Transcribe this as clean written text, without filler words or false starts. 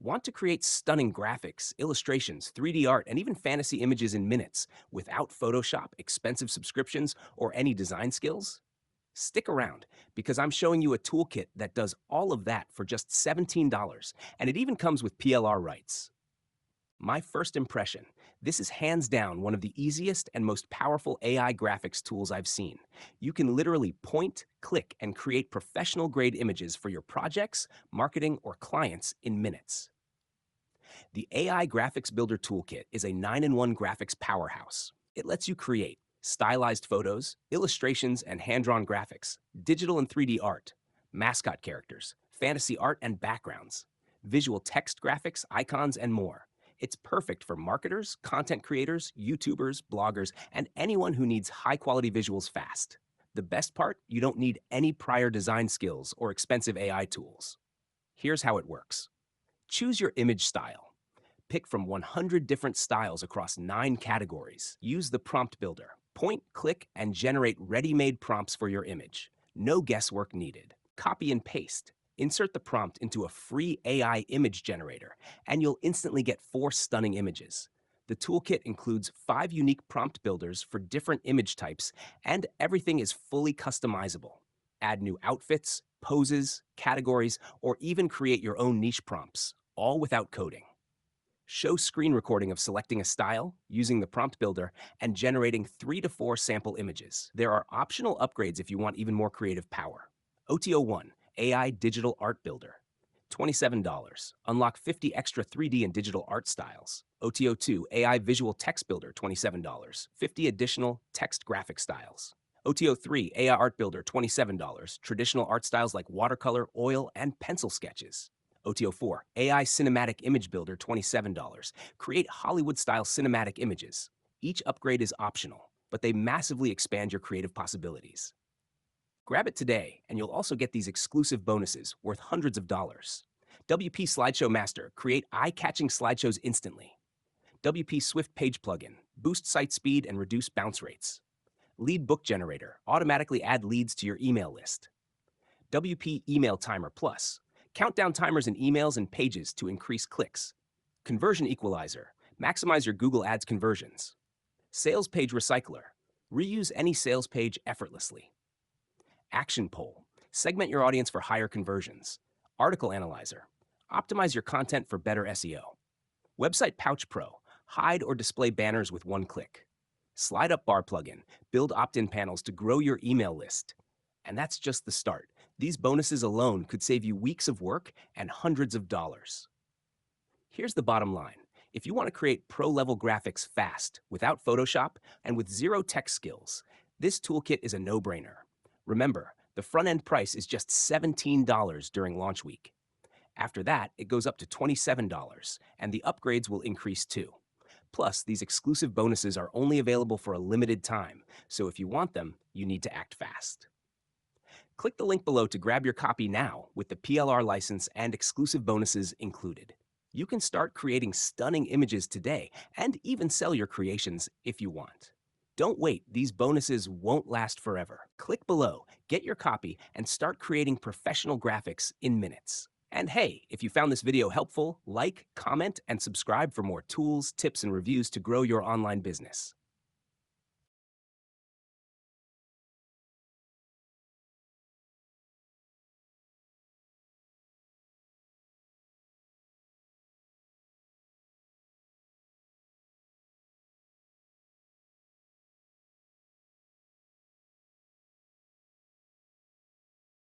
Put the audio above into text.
Want to create stunning graphics, illustrations, 3D art, and even fantasy images in minutes without Photoshop, expensive subscriptions, or any design skills? Stick around because I'm showing you a toolkit that does all of that for just $17, and it even comes with PLR rights. My first impression, this is hands down one of the easiest and most powerful AI graphics tools I've seen. You can literally point, click, and create professional grade images for your projects, marketing, or clients in minutes. The AI Graphics Builder Toolkit is a 9-in-1 graphics powerhouse. It lets you create stylized photos, illustrations and hand-drawn graphics, digital and 3D art, mascot characters, fantasy art and backgrounds, visual text graphics, icons, and more. It's perfect for marketers, content creators, YouTubers, bloggers, and anyone who needs high-quality visuals fast. The best part, you don't need any prior design skills or expensive AI tools. Here's how it works. Choose your image style. Pick from 100 different styles across 9 categories. Use the prompt builder. Point, click, and generate ready-made prompts for your image. No guesswork needed. Copy and paste. Insert the prompt into a free AI image generator, and you'll instantly get 4 stunning images. The toolkit includes 5 unique prompt builders for different image types, and everything is fully customizable. Add new outfits, poses, categories, or even create your own niche prompts, all without coding. Show screen recording of selecting a style, using the prompt builder, and generating 3 to 4 sample images. There are optional upgrades if you want even more creative power. OTO1, AI Digital Art Builder, $27. Unlock 50 extra 3D and digital art styles. OTO2, AI Visual Text Builder, $27. 50 additional text graphic styles. OTO3, AI Art Builder, $27. Traditional art styles like watercolor, oil, and pencil sketches. OTO4, AI Cinematic Image Builder, $27. Create Hollywood-style cinematic images. Each upgrade is optional, but they massively expand your creative possibilities. Grab it today, and you'll also get these exclusive bonuses worth hundreds of dollars. WP Slideshow Master, create eye-catching slideshows instantly. WP Swift Page Plugin, boost site speed and reduce bounce rates. Lead Book Generator, automatically add leads to your email list. WP Email Timer Plus, count down timers in emails and pages to increase clicks. Conversion Equalizer, maximize your Google Ads conversions. Sales Page Recycler, reuse any sales page effortlessly. Action Poll, segment your audience for higher conversions. Article Analyzer, optimize your content for better SEO. Website Pouch Pro, hide or display banners with one click. Slide Up Bar plugin, build opt-in panels to grow your email list. And that's just the start. These bonuses alone could save you weeks of work and hundreds of dollars. Here's the bottom line. If you want to create pro-level graphics fast, without Photoshop, and with zero tech skills, this toolkit is a no-brainer. Remember, the front-end price is just $17 during launch week. After that, it goes up to $27, and the upgrades will increase too. Plus, these exclusive bonuses are only available for a limited time, so if you want them, you need to act fast. Click the link below to grab your copy now with the PLR license and exclusive bonuses included. You can start creating stunning images today and even sell your creations if you want. Don't wait, these bonuses won't last forever. Click below, get your copy, and start creating professional graphics in minutes. And hey, if you found this video helpful, like, comment, and subscribe for more tools, tips, and reviews to grow your online business.